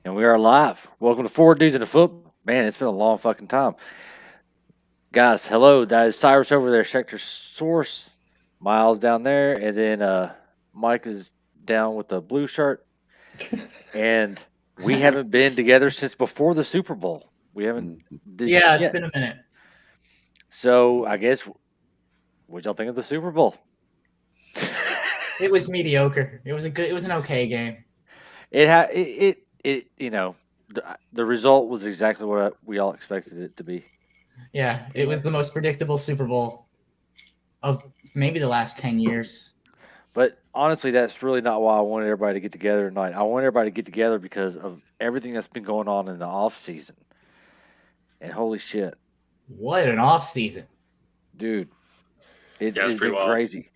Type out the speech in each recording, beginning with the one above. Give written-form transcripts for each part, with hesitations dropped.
And we are live. Welcome to Four Dudes in the Football. Man, it's been a long fucking time. Guys, hello. That is Cyrus over there, Sector Source. Miles down there. And then Mike is down with the blue shirt. And we haven't been together since before the Super Bowl. We haven't did Yeah, it's shit. been a minute. So I guess, what'd y'all think of the Super Bowl? It was mediocre. It was an okay game. The result was exactly what we all expected it to be. Yeah, it was the most predictable Super Bowl of maybe the last 10 years. But honestly, that's really not why I wanted everybody to get together tonight. I want everybody to get together because of everything that's been going on in the off season. And holy shit, What an off season. dude, Yeah, it's it's pretty been wild. crazy.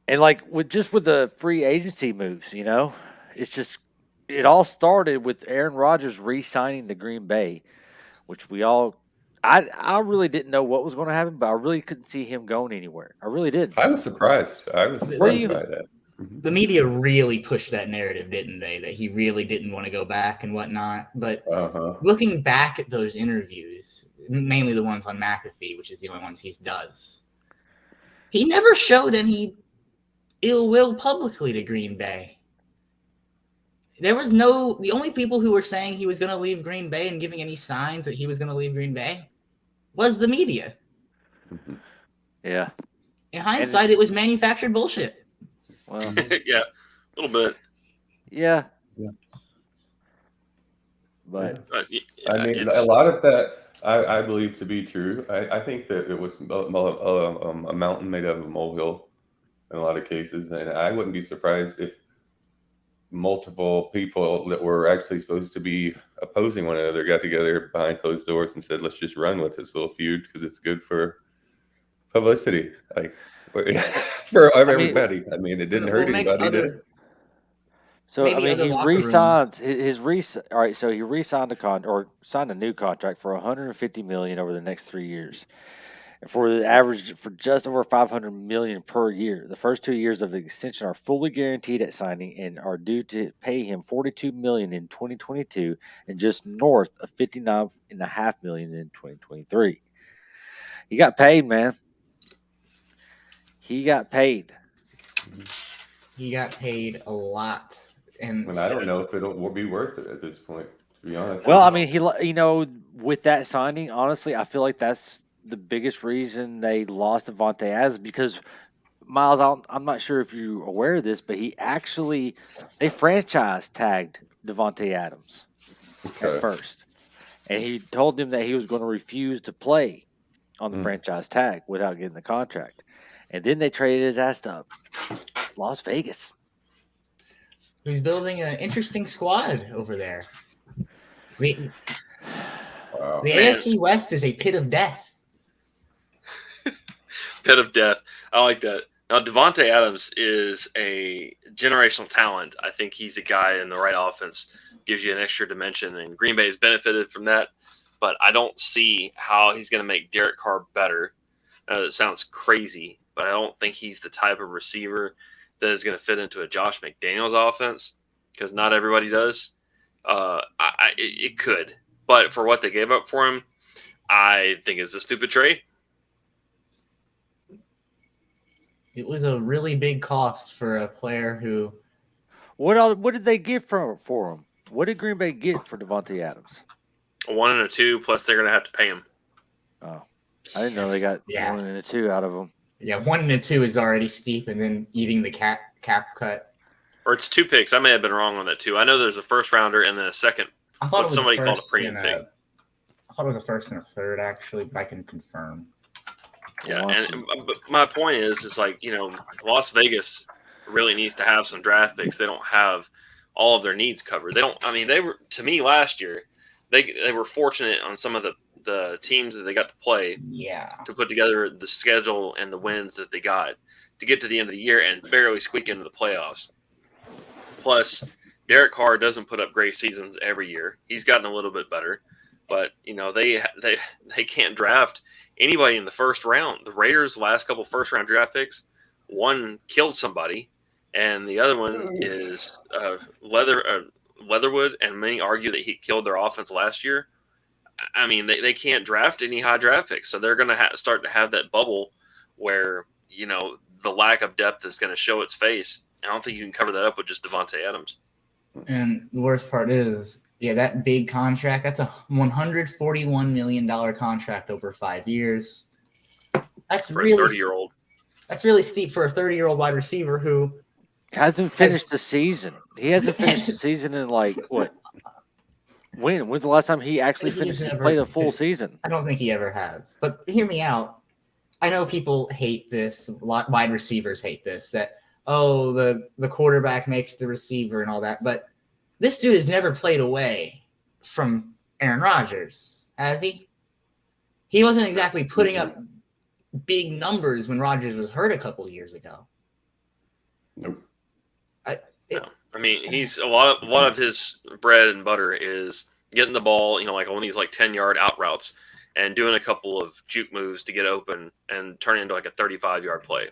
And like with the free agency moves, it's just it all started with Aaron Rodgers re-signing to Green Bay, which I really didn't know what was going to happen, but I really couldn't see him going anywhere. I really didn't. I was surprised. I was Were surprised you? by that. The media really pushed that narrative, didn't they? That he really didn't want to go back and whatnot. But Uh-huh. looking back at those interviews, mainly the ones on McAfee, which is the only ones he does, he never showed any ill will publicly to Green Bay. The only people who were saying he was going to leave Green Bay and giving any signs that he was going to leave Green Bay was the media. Mhm. Yeah. In hindsight, it was manufactured bullshit. Well, Yeah, a little bit. yeah. Yeah. But But I mean, a lot of that I believe to be true. I think that it was a mountain made out of a molehill in a lot of cases, and I wouldn't be surprised if multiple people that were actually supposed to be opposing one another got together behind closed doors and said, "Let's just run with this little feud because it's good for publicity." Like for mean, everybody. I mean, it didn't hurt What makes anybody, did it? so I maybe mean, other he locker rooms. re-signed all right. So he re-signed or signed a new contract for 150 million over the next 3 years, and for the average for just over 500 million per year. The first 2 years of the extension are fully guaranteed at signing and are due to pay him 42 million in 2022 and just north of 59.5 million in 2023. He got paid, man. He got paid. He got paid a lot. And And I don't know if will be worth it at this point, to be honest Well, with I you. mean, with that signing, honestly, I feel like that's the biggest reason they lost Devontae Adams because Miles, I'm not sure if you're aware of this, but they franchise tagged Devontae Adams at Okay. first, and he told them that he was going to refuse to play on the Mm. franchise tag without getting the contract, and then they traded his ass to Las Vegas. he's building an interesting squad over there. The, Wow. the Man. AFC West is a pit of death. Pit of death. I like that. Now, Devontae Adams is a generational talent. I think he's a guy in the right offense, gives you an extra dimension, and Green Bay has benefited from that. But I don't see how he's going to make Derek Carr better. It sounds crazy, but I don't think he's the type of receiver that is going to fit into a Josh McDaniels offense because not everybody does. It could, but for what they gave up for him, I think it's a stupid trade. It was a really big cost for a player who What did they get for him? What did Green Bay get for Devontae Adams? A 1 and a 2, plus they're going to have to pay him. Oh, I didn't know they got Yeah. 1 and a 2 out of him. Yeah, 1 and a 2 is already steep, and then eating the cap cut. Or it's 2 picks. I may have been wrong on that too. I know there's a first rounder and then a second. I thought What it was somebody a called a first premium and pick. I thought it was a first and a third, actually, but I can confirm. Yeah, Why don't and you- but my point is like Las Vegas really needs to have some draft picks. They don't have all of their needs covered. They don't. I mean, they were to me last year. They were fortunate on some of the teams that they got to play Yeah. to put together the schedule and the wins that they got to get to the end of the year and barely squeak into the playoffs. Plus, Derek Carr doesn't put up great seasons every year. He's gotten a little bit better, but they can't draft anybody in the first round. The Raiders' last couple first round draft picks, one killed somebody, and the other one is Leatherwood, and many argue that he killed their offense last year. I mean, they can't draft any high draft picks, so they're going to start to have that bubble where, the lack of depth is going to show its face. I don't think you can cover that up with just Devontae Adams. And the worst part is, that big contract, that's a $141 million contract over 5 years. That's For really a 30-year-old. That's really steep for a 30-year-old wide receiver who hasn't finished the season. He hasn't finished the season in what? When's the last time he actually played a full season? I don't think he ever has. But hear me out. I know people hate this. Wide receivers hate this. That the quarterback makes the receiver and all that. But this dude has never played away from Aaron Rodgers, has he? He wasn't exactly putting up big numbers when Rodgers was hurt a couple of years ago. Nope. I mean, he's a lot of his bread and butter is getting the ball, like on these 10-yard out routes and doing a couple of juke moves to get open and turn into a 35-yard play.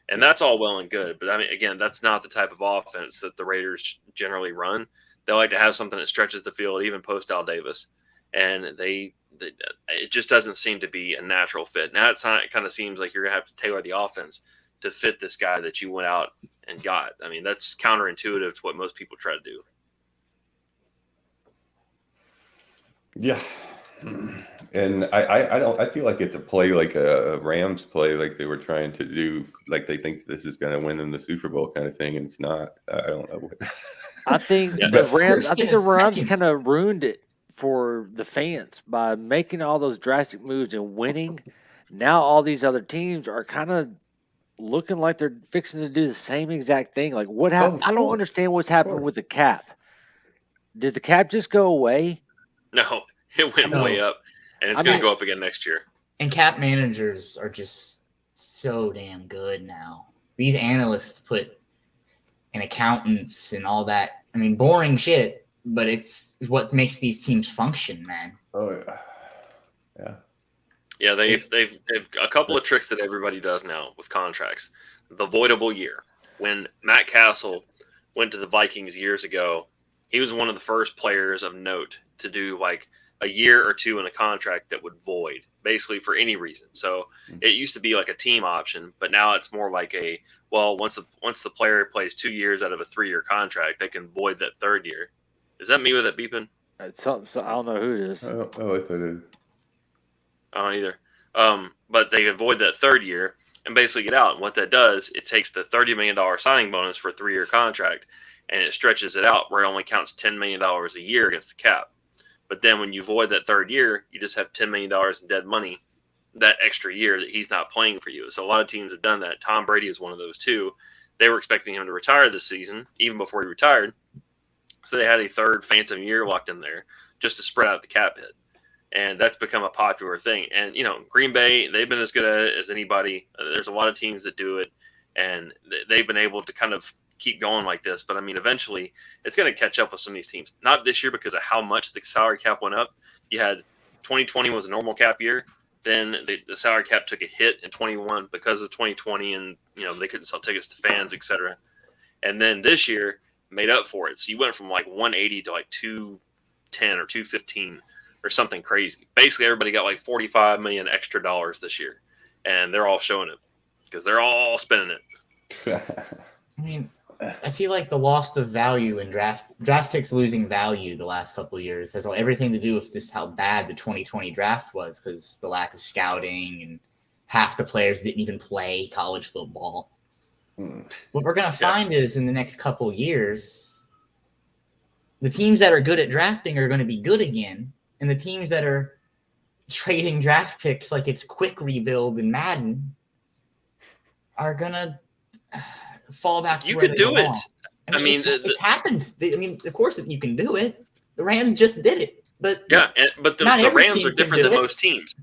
And that's all well and good. But I mean, again, that's not the type of offense that the Raiders generally run. They like to have something that stretches the field, even post Al Davis. And it just doesn't seem to be a natural fit. Now it kind of seems like you're going to have to tailor the offense to fit this guy that you went out and got. I mean, that's counterintuitive to what most people try to do. Yeah. And I feel like it's a play like a Rams play, like they were trying to do, like they think this is going to win them the Super Bowl kind of thing, and it's not. I don't know what. I think the Rams kind of ruined it for the fans by making all those drastic moves and winning. Now all these other teams are kind of looking like they're fixing to do the same exact thing. Like what happened? I don't understand what's happened with the cap. Did the cap just go away? No, it went way up, and it's going to go up again next year. And cap managers are just so damn good now. These analysts and accountants and all that. I mean, boring shit, but it's what makes these teams function, man. Oh yeah. Yeah, they've a couple of tricks that everybody does now with contracts. The voidable year. When Matt Castle went to the Vikings years ago, he was one of the first players of note to do a year or two in a contract that would void, basically for any reason. So it used to be like a team option, but now it's more like once the player plays 2 years out of a 3-year contract, they can void that third year. Is that me with that beeping? It's something, I don't know who it is. I don't know if it is. I don't either. But they avoid that third year and basically get out. And what that does, it takes the $30 million signing bonus for a 3-year contract and it stretches it out where it only counts $10 million a year against the cap. But then when you void that third year, you just have $10 million in dead money that extra year that he's not playing for you. So a lot of teams have done that. Tom Brady is one of those too. They were expecting him to retire this season, even before he retired. So they had a third phantom year locked in there just to spread out the cap hit. And that's become a popular thing. And, Green Bay, they've been as good at it as anybody. There's a lot of teams that do it, and they've been able to kind of keep going like this. But, I mean, eventually it's going to catch up with some of these teams. Not this year because of how much the salary cap went up. You had 2020 was a normal cap year. Then the salary cap took a hit in 21 because of 2020, and, they couldn't sell tickets to fans, et cetera. And then this year made up for it. So you went from 180 to 210 or 215. Or something crazy. Basically, everybody got $45 million extra dollars this year, and they're all showing it because they're all spending it. I mean, I feel like the loss of value in draft picks losing value the last couple of years has everything to do with just how bad the 2020 draft was because the lack of scouting and half the players didn't even play college football. What we're going to find is in the next couple of years, the teams that are good at drafting are going to be good again. And the teams that are trading draft picks like it's quick rebuild in Madden are going to fall back to you where could they do belong. it. I mean, it's happened. Of course you can do it. The Rams just did it. But the Rams are different than most teams.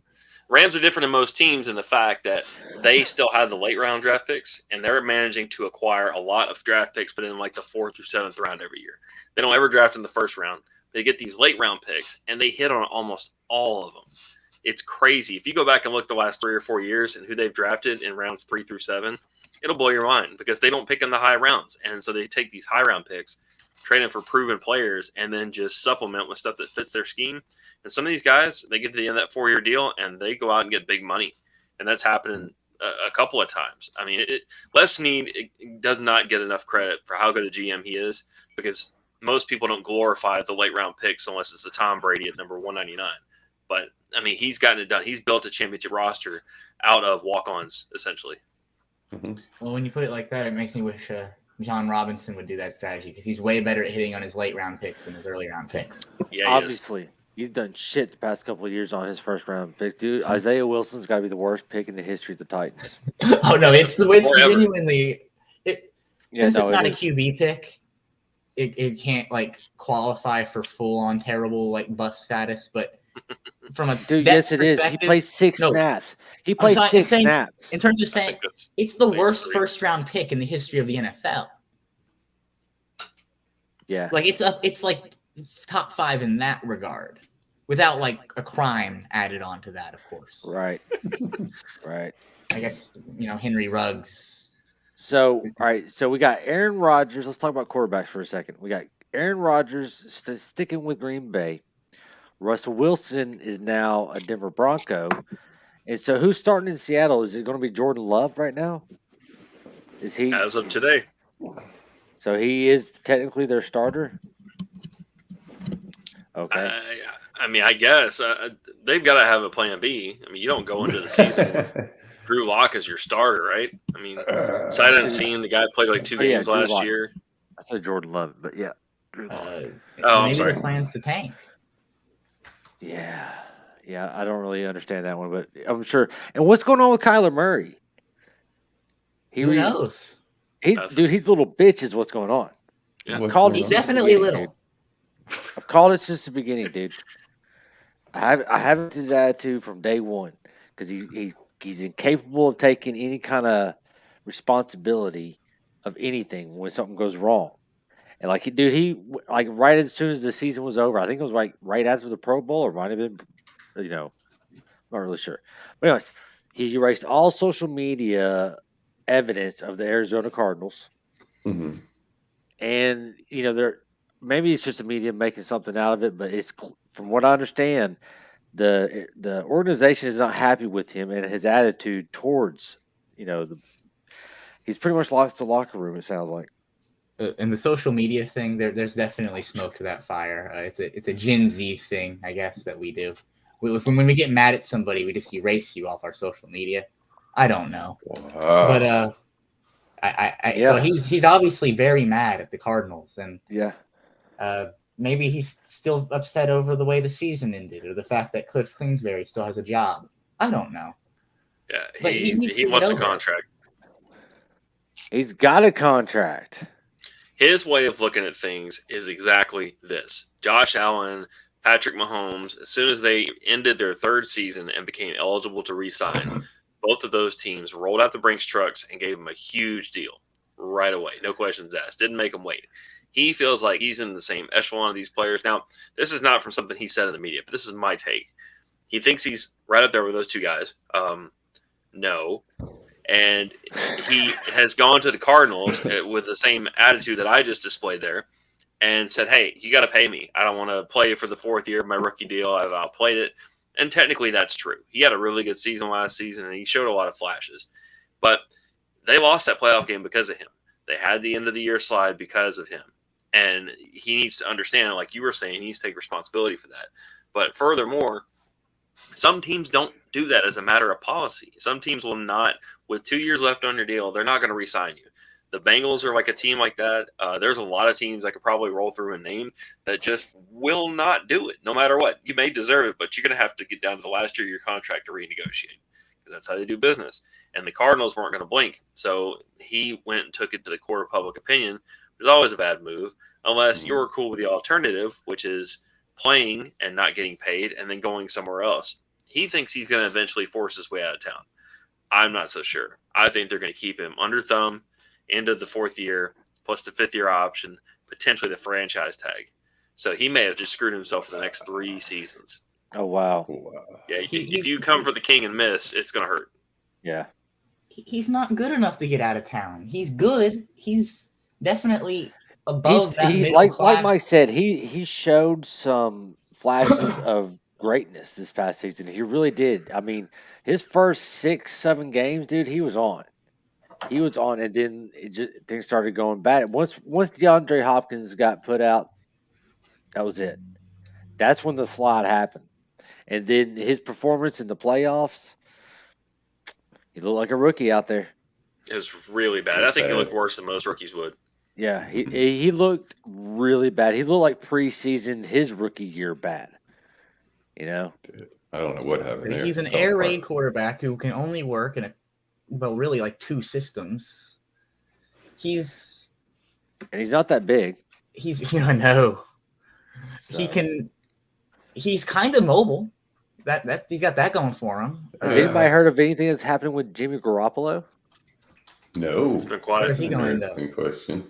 Rams are different than most teams in the fact that they still have the late round draft picks, and they're managing to acquire a lot of draft picks, but in the 4th through 7th round every year. They don't ever draft in the first round. They get these late round picks, and they hit on almost all of them. It's crazy. If you go back and look the last 3 or 4 years and who they've drafted in rounds 3 through 7, it'll blow your mind because they don't pick in the high rounds. And so they take these high round picks trading for proven players, and then just supplement with stuff that fits their scheme. And some of these guys, they get to the end of that 4-year deal, and they go out and get big money. And that's happening a couple of times. I mean, Les Snead does not get enough credit for how good a GM he is, because most people don't glorify the late round picks unless it's the Tom Brady at number 199. But I mean, he's gotten it done. He's built a championship roster out of walk-ons, essentially. Mm-hmm. Well, when you put it like that, it makes me wish John Robinson would do that strategy, because he's way better at hitting on his late round picks than his early round picks. Yeah, Obviously, he's done shit the past couple of years on his first round picks, dude. Isaiah Wilson's got to be the worst pick in the history of the Titans. Oh no, it's genuinely since it's not a QB pick. It can't like qualify for full on terrible like bust status, but from a dude, yes, it is. He plays six snaps. He plays six snaps. In terms of saying it's the worst first round pick in the history of the NFL. Yeah, like it's like top 5 in that regard, without like a crime added on to that, of course. Right, right. I guess Henry Ruggs. So, all right. So we got Aaron Rodgers. Let's talk about quarterbacks for a second. We got Aaron Rodgers sticking with Green Bay. Russell Wilson is now a Denver Bronco. And so who's starting in Seattle? Is it going to be Jordan Love right now? Is he? As of today. So he is technically their starter? Okay. I mean, I guess they've got to have a plan B. I mean, you don't go into the season with Drew Lock as your starter, right? I mean, sight unseen, the guy played like 2 games last year. I said Jordan Love, but yeah. Maybe the plan's to tank. Yeah, I don't really understand that one, but I'm sure. And what's going on with Kyler Murray? Who knows? He's a little bitch is what's going on. Yeah. He's definitely little. Dude. I've called it since the beginning, dude. I have his attitude from day one, because he's incapable of taking any kind of responsibility of anything when something goes wrong. And he right as soon as the season was over, I think it was right after the Pro Bowl, or might have been, I'm not really sure. But anyways, he erased all social media evidence of the Arizona Cardinals. Mm-hmm. And maybe it's just the media making something out of it, but it's, from what I understand, the organization is not happy with him and his attitude towards he's pretty much lost the locker room, it sounds like. And the social media thing, there's definitely smoke to that fire. It's a Gen Z thing, I guess, that we do. When we get mad at somebody, we just erase you off our social media. I don't know, but so he's obviously very mad at the Cardinals, and maybe he's still upset over the way the season ended, or the fact that Cliff Kingsbury still has a job. I don't know. Yeah, he wants a contract. He's got a contract. His way of looking at things is exactly this. Josh Allen, Patrick Mahomes, as soon as they ended their 3rd season and became eligible to re-sign, both of those teams rolled out the Brinks trucks and gave him a huge deal right away. No questions asked. Didn't make him wait. He feels like he's in the same echelon of these players. Now, this is not from something he said in the media, but this is my take. He thinks he's right up there with those 2 guys. No. And he has gone to the Cardinals with the same attitude that I just displayed there, and said, hey, you got to pay me. I don't want to play for the 4th year of my rookie deal. I've outplayed it. And technically that's true. He had a really good season last season, and he showed a lot of flashes. But they lost that playoff game because of him. They had the end of the year slide because of him. And he needs to understand, like you were saying, he needs to take responsibility for that. But furthermore, some teams don't do that as a matter of policy. Some teams will not, with 2 years left on your deal, they're not going to re-sign you. The Bengals are like a team like that. There's a lot of teams I could probably roll through and name that just will not do it, no matter what. You may deserve it, but you're going to have to get down to the last year of your contract to renegotiate, because that's how they do business. And the Cardinals weren't going to blink. So he went and took it to the court of public opinion, which is always a bad move, unless you're cool with the alternative, which is playing and not getting paid and then going somewhere else. He thinks he's going to eventually force his way out of town. I'm not so sure. I think they're going to keep him under thumb into the 4th year, plus the 5th year option, potentially the franchise tag. So he may have just screwed himself for the next 3 seasons. Oh, wow. Yeah, if you come for the king and miss, it's going to hurt. Yeah. He's not good enough to get out of town. He's good. He's definitely above that He middle like class. Mike said, he showed some flashes of greatness this past season. He really did. I mean, his first 6, 7 games, dude, he was on. He was on, and then things started going bad. Once DeAndre Hopkins got put out, that was it. That's when the slide happened. And then his performance in the playoffs, he looked like a rookie out there. It was really bad. I think he looked worse than most rookies would. Yeah, he looked really bad. He looked like preseason his rookie year bad. You know, I don't know what happened So there. he's an Fell air apart. raid quarterback who can only work in really like 2 systems. He's and he's not that big. No. So. He's kind of mobile. That he's got that going for him. Has anybody heard of anything that's happening with Jimmy Garoppolo? No. It's been quiet. Where's he going, though? Interesting question.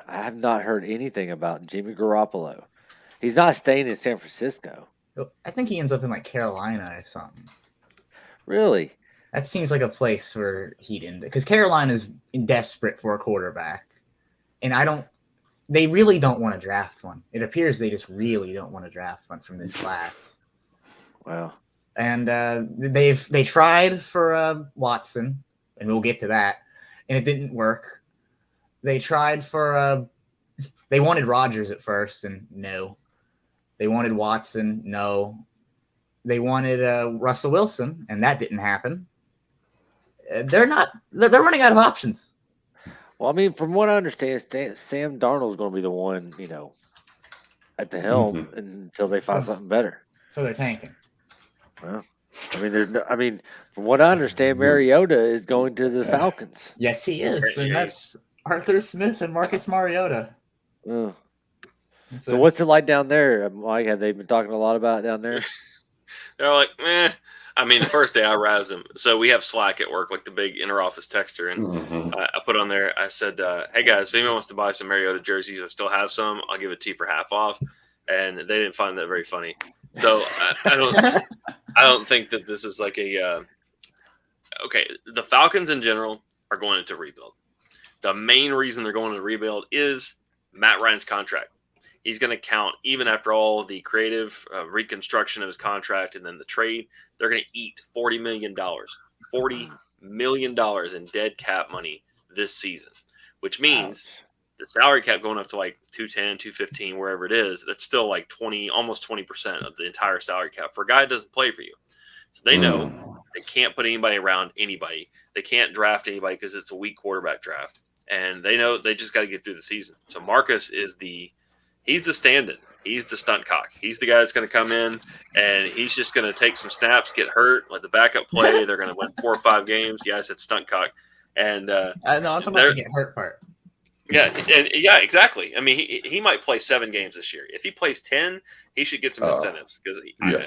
I have not heard anything about Jimmy Garoppolo. He's not staying in San Francisco. I think he ends up in like Carolina or something. Really? That seems like a place where he'd end it because Carolina's desperate for a quarterback, and they really don't want to draft one. It appears they just really don't want to draft one from this class. Wow. And they tried for Watson, and we'll get to that, and it didn't work. They tried for they wanted Rodgers at first, and no. They wanted Watson, no. They wanted Russell Wilson, and that didn't happen. They're running out of options. Well, I mean, from what I understand, Sam Darnold's going to be the one, at the helm until they find something better. So they're tanking. Well, I mean, from what I understand, Mariota is going to the Falcons. Yes, he is, and that's Arthur Smith and Marcus Mariota. So what's it like down there, Mike? Have they been talking a lot about it down there? They're like, meh. I mean, the first day I razzed them. So we have Slack at work, like the big inter-office texter, and I put on there, I said, hey, guys, if anyone wants to buy some Mariota jerseys, I still have some. I'll give it to you for half off. And they didn't find that very funny. So I don't think that this is like okay, the Falcons in general are going into rebuild. The main reason they're going into rebuild is Matt Ryan's contract. He's going to count even after all the creative reconstruction of his contract and then the trade. They're going to eat $40 million. $40 million in dead cap money this season, which means the salary cap going up to like 210, 215, wherever it is, that's still like almost 20% of the entire salary cap for a guy that doesn't play for you. So they know they can't put anybody around anybody. They can't draft anybody because it's a weak quarterback draft. And they know they just got to get through the season. So Marcus is he's the stand-in. He's the stunt cock. He's the guy that's going to come in, and he's just going to take some snaps, get hurt, let the backup play. They're going to win 4 or 5 games. Yeah, I said stunt cock. And no, I'm talking about the get hurt part. Yeah, yeah, exactly. I mean, he might play 7 games this year. If he plays 10, he should get some incentives because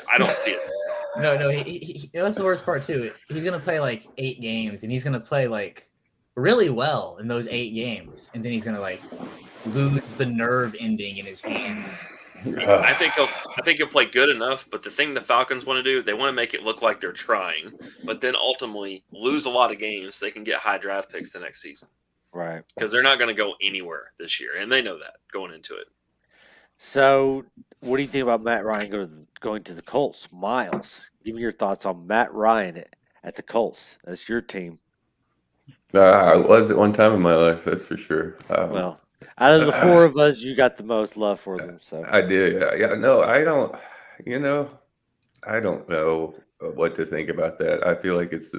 I don't see it. No, that's the worst part too. He's going to play like 8 games, and he's going to play like really well in those 8 games, and then he's going to like lose the nerve ending in his hand. I think he'll play good enough, but the thing the Falcons want to do, they want to make it look like they're trying, but then ultimately lose a lot of games so they can get high draft picks the next season. Right. Because they're not going to go anywhere this year, and they know that going into it. So what do you think about Matt Ryan going to the Colts? Miles, give me your thoughts on Matt Ryan at the Colts. That's your team. I was at one time in my life, that's for sure. Well, out of the 4 of us, you got the most love for them. So I did. Yeah. No, I don't. I don't know what to think about that. I feel like it's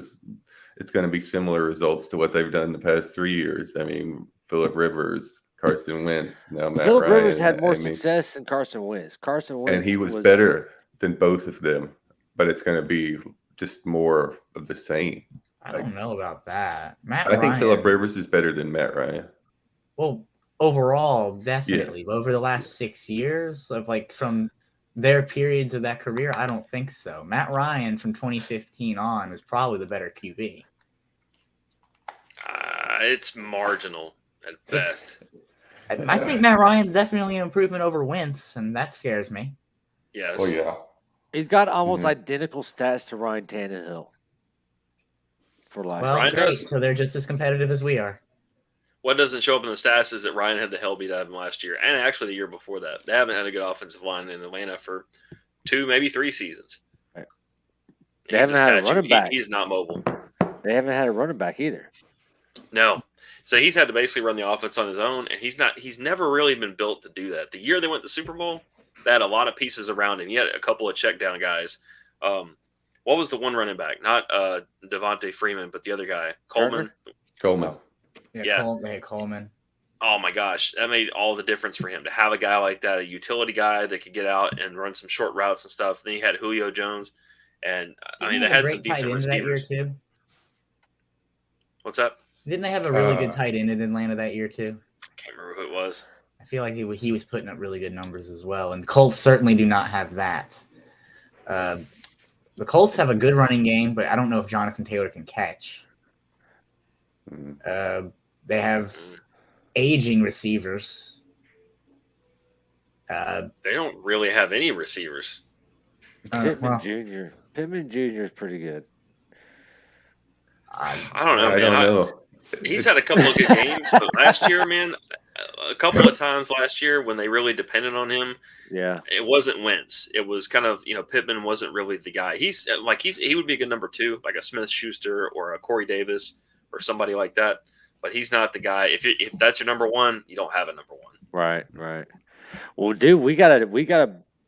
going to be similar results to what they've done the past 3 years. I mean, Phillip Rivers, Carson Wentz, now Matt Phillip Ryan. Rivers had more success than Carson Wentz. Carson Wentz, and he was better than both of them. But it's going to be just more of the same. I don't know about that. I think Phillip Rivers is better than Matt Ryan. Well, overall, definitely. But over the last 6 years of like from their periods of that career, I don't think so. Matt Ryan from 2015 on is probably the better QB. It's marginal at best. I think Matt Ryan's definitely an improvement over Wentz, and that scares me. Yes. Oh, yeah. He's got almost identical stats to Ryan Tannehill for last year. Well, great. So they're just as competitive as we are. what doesn't show up in the stats is that Ryan had the hell beat out of him last year, and actually the year before that. They haven't had a good offensive line in Atlanta for 2, maybe 3 seasons. Right. They haven't had a running back. He's not mobile. They haven't had a running back either. No. So he's had to basically run the offense on his own, and he's never really been built to do that. The year they went to the Super Bowl, they had a lot of pieces around him. He had a couple of check down guys. What was the one running back? Not Devontae Freeman, but the other guy, Coleman. Coleman. Yeah. They had Coleman. Oh my gosh, that made all the difference for him to have a guy like that, a utility guy that could get out and run some short routes and stuff. Then he had Julio Jones, and I mean they had some decent receivers. That year too? What's up? Didn't they have a really good tight end in Atlanta that year too? I can't remember who it was. I feel like he was putting up really good numbers as well, and the Colts certainly do not have that. The Colts have a good running game, but I don't know if Jonathan Taylor can catch. They have aging receivers. They don't really have any receivers. Pittman Jr. Pittman Jr. is pretty good. I don't know, man. I don't know. He's had a couple of good games, but last year, man, a couple of times last year when they really depended on him, it wasn't Wentz. It was kind of, Pittman wasn't really the guy. He would be a good number 2, like a Smith-Schuster or a Corey Davis or somebody like that. But he's not the guy. If that's your number 1, you don't have a number 1. Right. Well, dude, we got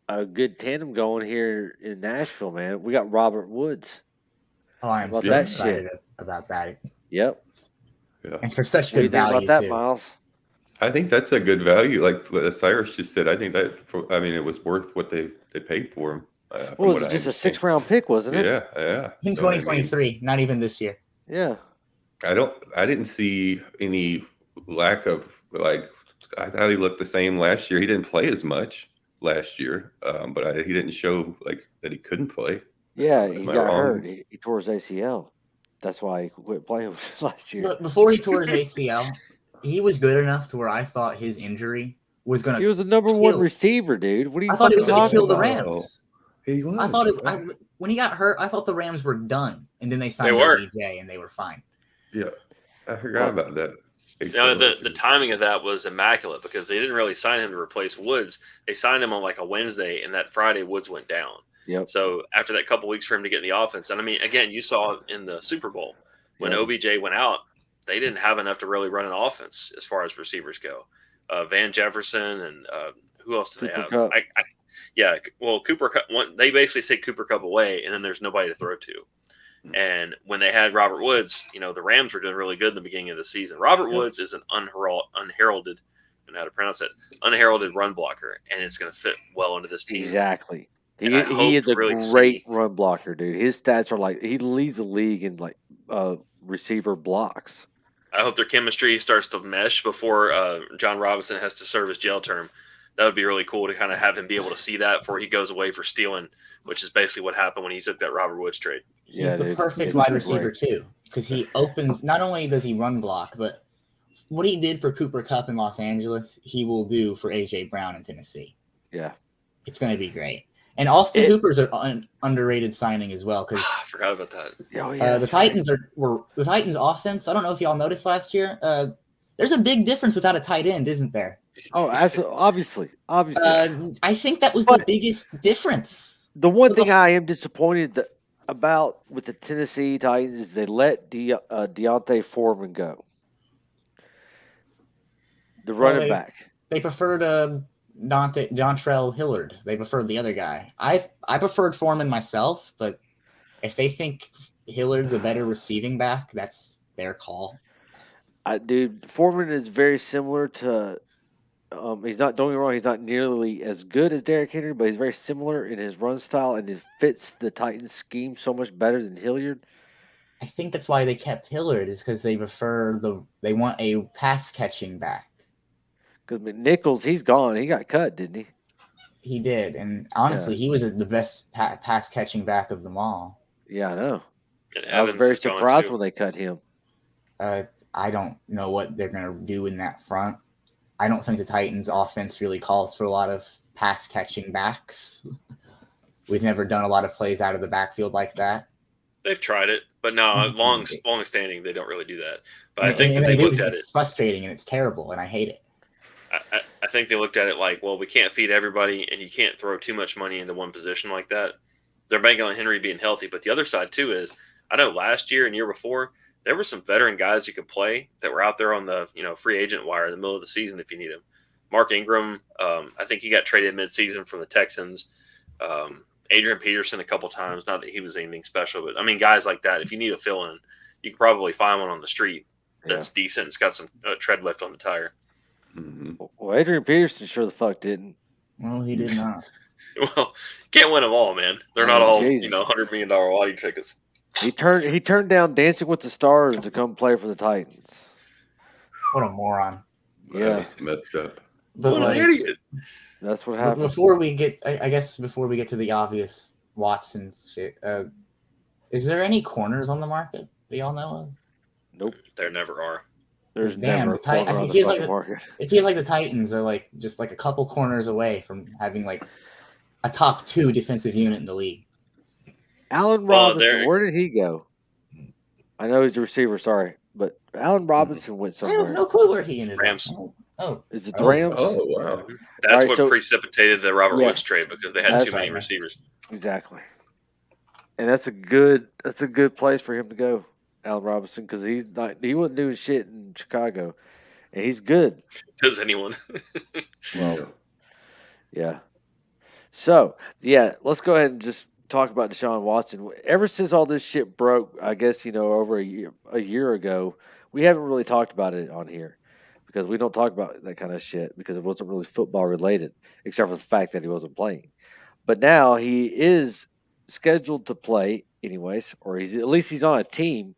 a good tandem going here in Nashville, man. We got Robert Woods. Oh, I'm so excited about that. Yep. Yeah. And for such good value, about that, too. Miles? I think that's a good value. Like Cyrus just said, I think it was worth what they paid for him. Well, it was just a 6th-round pick, wasn't it? Yeah. In 2023, not even this year. Yeah. I didn't see any lack of, I thought he looked the same last year. He didn't play as much last year, but he didn't show that he couldn't play. Yeah, he got hurt. He tore his ACL. That's why he quit playing last year. But before he tore his ACL, he was good enough to where I thought his injury was going to. He was the number 1 receiver, dude. What are you? I thought it was going to kill the Rams. He was. I thought when he got hurt, I thought the Rams were done, and then they signed OBJ and they were fine. Yeah, I forgot about that. The timing of that was immaculate because they didn't really sign him to replace Woods. They signed him on like a Wednesday, and that Friday Woods went down. Yep. So after that couple weeks for him to get in the offense, and I mean, again, you saw in the Super Bowl when OBJ went out, they didn't have enough to really run an offense as far as receivers go. Van Jefferson and who else do they have? Kupp. Cooper Kupp. They basically take Cooper Kupp away, and then there's nobody to throw to. And when they had Robert Woods, the Rams were doing really good in the beginning of the season. Robert Woods is an unheralded run blocker, and it's going to fit well into this team. Exactly. He is a great run blocker, dude. His stats are he leads the league in receiver blocks. I hope their chemistry starts to mesh before John Robinson has to serve his jail term. That would be really cool to kind of have him be able to see that before he goes away for stealing, which is basically what happened when he took that Robert Woods trade. He's the perfect wide receiver too, because he opens. Not only does he run block, but what he did for Cooper Kupp in Los Angeles, he will do for AJ Brown in Tennessee. Yeah, it's going to be great. And Austin Hooper's an underrated signing as well. Because I forgot about that. The Titans the Titans offense. I don't know if y'all noticed last year. There's a big difference without a tight end, isn't there? Oh, absolutely. Obviously. I think that was the biggest difference. The one thing I am disappointed about with the Tennessee Titans is they let Deontay Foreman go. The running back. They preferred Dontrell Hillard. They preferred the other guy. I preferred Foreman myself, but if they think Hillard's a better receiving back, that's their call. Dude, Foreman is very similar to he's not, don't get me wrong, he's not nearly as good as Derrick Henry, but he's very similar in his run style, and it fits the Titans scheme so much better than Hilliard. I think that's why they kept Hillard, is because they they want a pass catching back. Because McNichols, he's gone. He got cut, didn't he? He did, and honestly, he was the best pass catching back of them all. Yeah, I know. I was very surprised when they cut him. I don't know what they're going to do in that front. I don't think the Titans' offense really calls for a lot of pass catching backs. We've never done a lot of plays out of the backfield like that. They've tried it, but no, Mhm. long standing, they don't really do that. But I And, think and that they they do. looked at it. It's frustrating and it's terrible, and I hate it. I think they looked at it like, well, we can't feed everybody, and you can't throw too much money into one position like that. They're banking on Henry being healthy, but the other side too is, I know last year and year before there were some veteran guys who could play that were out there on the free agent wire in the middle of the season if you need them. Mark Ingram, I think he got traded midseason from the Texans. Adrian Peterson a couple times. Not that he was anything special, but I mean guys like that. If you need a fill in, you can probably find one on the street that's decent. It's got some tread left on the tire. Mm-hmm. Well, Adrian Peterson sure the fuck didn't. Well, he did not. Well, can't win them all, man. They're I not mean, all Jesus. $100 million lottery tickets. He turned down Dancing with the Stars to come play for the Titans. What a moron. Yeah, That's messed up. But What like, an idiot! that's what happened. before we get, I guess, before we get to the obvious Watson shit, is there any corners on the market that y'all know of? Nope. There never are. There's Damn, never a the Tit- corner on it the feels fucking like market. It feels like the Titans are like just like a couple corners away from having like a top 2 defensive unit in the league. Allen Robinson, where did he go? I know he's the receiver, sorry, but Allen Robinson went I somewhere. have no clue where he ended Rams. up. Oh, Is it the Rams? Oh, wow. That's Alright, what so- precipitated the Robert Yes. Woods trade because they had That's too many right. receivers. Exactly. And that's a good place for him to go, Allen Robinson, because he wasn't doing shit in Chicago, and he's good. Does anyone? Well, yeah. So yeah, let's go ahead and just talk about Deshaun Watson. Ever since all this shit broke, I guess over a year ago, we haven't really talked about it on here because we don't talk about that kind of shit because it wasn't really football related, except for the fact that he wasn't playing. But now he is scheduled to play anyways, or at least he's on a team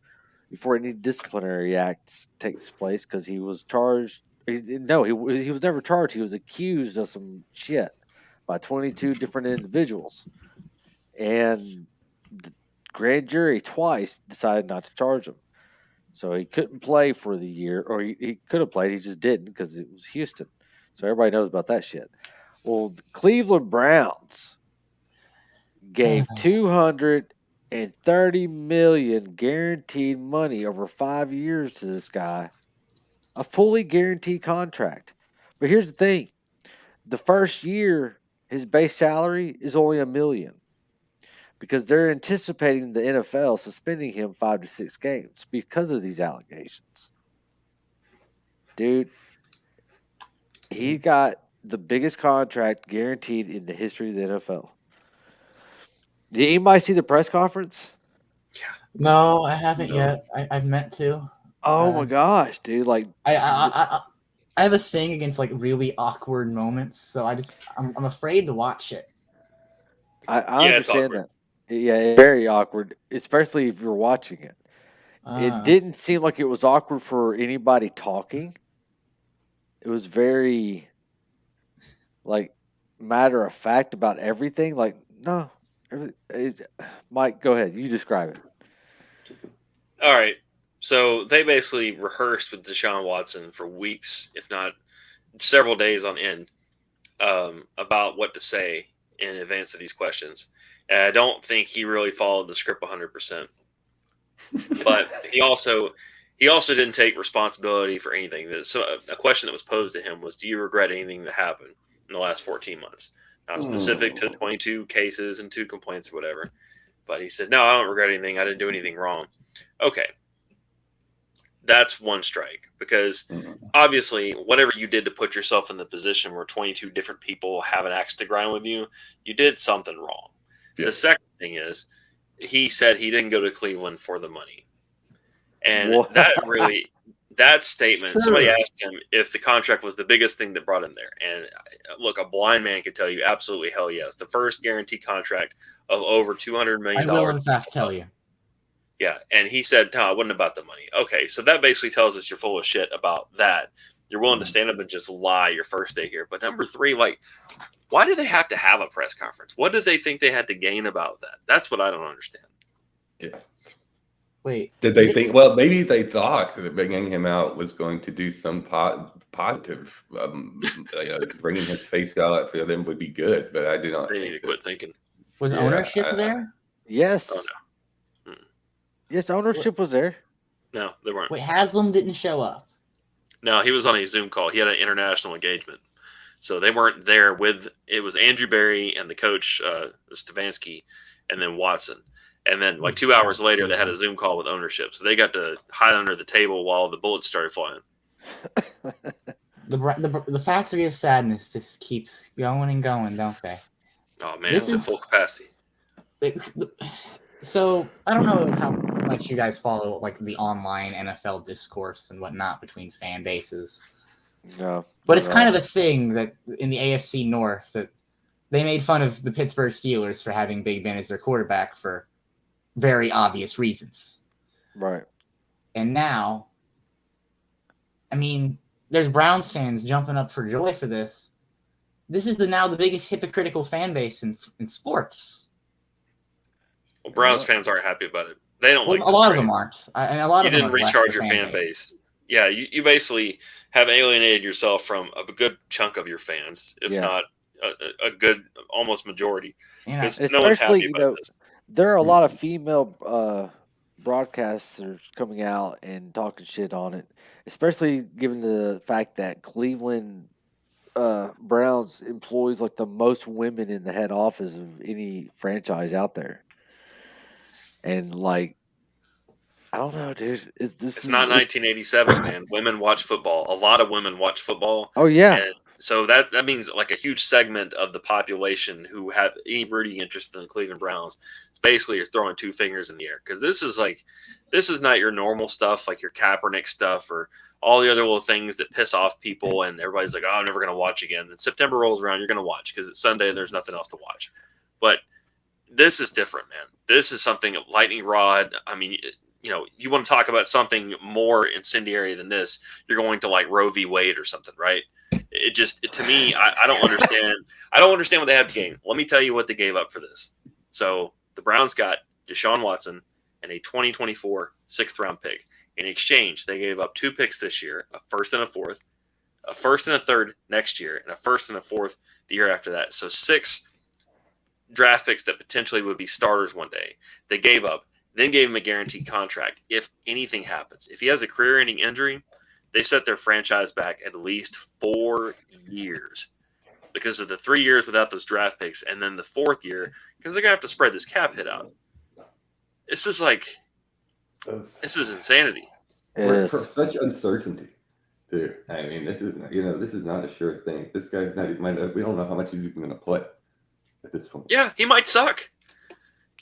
before any disciplinary acts takes place because he was charged. He was never charged. He was accused of some shit by 22 different individuals, and the grand jury twice decided not to charge him. So he couldn't play for the year, or he could have played. He just didn't because it was Houston. So everybody knows about that shit. Well, the Cleveland Browns gave $230 million guaranteed money over 5 years to this guy, a fully guaranteed contract. But here's the thing: the first year, his base salary is only $1 million because they're anticipating the NFL suspending him 5 to 6 games because of these allegations. Dude, he got the biggest contract guaranteed in the history of the NFL. Did anybody see the press conference? no, I haven't No. yet. I've meant to. Oh my gosh, dude! Like, I have a thing against like really awkward moments, so I'm afraid to watch it. I Yeah, it's understand awkward. that. Yeah, it's very awkward, especially if you're watching it. It didn't seem like it was awkward for anybody talking. It was very, like, matter of fact about everything. Like, no, Mike, go ahead. You describe it. All right. So they basically rehearsed with Deshaun Watson for weeks, if not several days on end, about what to say in advance of these questions. And I don't think he really followed the script 100%. But he also didn't take responsibility for anything. So a question that was posed to him was, "Do you regret anything that happened in the last 14 months?" Not specific to 22 cases and 2 complaints or whatever. But he said, "No, I don't regret anything. I didn't do anything wrong." Okay. That's one strike because obviously whatever you did to put yourself in the position where 22 different people have an axe to grind with you, you did something wrong. Yeah. The second thing is he said he didn't go to Cleveland for the money. And What? that statement, somebody asked him if the contract was the biggest thing that brought him there. And look, a blind man could tell you absolutely hell yes. The first guaranteed contract of over $200 million. I will in fact tell you. Yeah, and he said, no, it wasn't about the money. Okay, so that basically tells us you're full of shit about that. You're willing to stand up and just lie your first day here. But number 3, like, why do they have to have a press conference? What do they think they had to gain about that? That's what I don't understand. Yes. Wait. Did they think, well, maybe they thought that bringing him out was going to do some positive, bringing his face out for them would be good, but I do not They think need to quit thinking. Was ownership there? Yes. Oh, no. Yes, ownership was there. No, they weren't. Wait, Haslam didn't show up. No, he was on a Zoom call. He had an international engagement. So they weren't there with it was Andrew Berry and the coach Stefanski and then Watson. And then like 2 hours later they had a Zoom call with ownership. So they got to hide under the table while the bullets started flying. The factory of sadness just keeps going and going, don't they? Oh man, This it's at is- full capacity. So I don't know how much you guys follow like the online NFL discourse and whatnot between fan bases. No, But it's kind of a thing that in the AFC North that they made fun of the Pittsburgh Steelers for having Big Ben as their quarterback for very obvious reasons. right. And now, I mean, there's Browns fans jumping up for joy for this. This is now the biggest hypocritical fan base in sports. Well, Browns fans aren't happy about it. They don't like a lot trade. of them aren't. And a lot You of them didn't have left recharge the your fan base. Yeah, you basically have alienated yourself from a good chunk of your fans, if not a good almost majority. You know, Because no one's happy about this. There are a lot of female broadcasters coming out and talking shit on it, especially given the fact that Cleveland Browns employs like the most women in the head office of any franchise out there. And like, I don't know, dude. It's not 1987, man. Women watch football. A lot of women watch football. Oh yeah. And so that means like a huge segment of the population who have any rooting interest in the Cleveland Browns basically are throwing two fingers in the air because this is not your normal stuff like your Kaepernick stuff or all the other little things that piss off people and everybody's like, oh, I'm never going to watch again. Then September rolls around, you're going to watch because it's Sunday and there's nothing else to watch. But this is different, man. This is something lightning rod. I mean, you know, you want to talk about something more incendiary than this, you're going to like Roe v. Wade or something, right? To me, I don't understand. I don't understand what they have to gain. Let me tell you what they gave up for this. So the Browns got Deshaun Watson and a 2024 sixth-round pick. In exchange, they gave up 2 picks this year, a first and a fourth, a first and a third next year, and a first and a fourth the year after that. So 6 draft picks that potentially would be starters one day. They gave up, then gave him a guaranteed contract if anything happens. If he has a career-ending injury, they set their franchise back at least 4 years because of the 3 years without those draft picks, and then the 4th year because they're gonna have to spread this cap hit out. This is like, this is insanity. For such uncertainty, too. I mean, this is not a sure thing. This guy's not. We don't know how much he's even going to play at this point. Yeah, he might suck.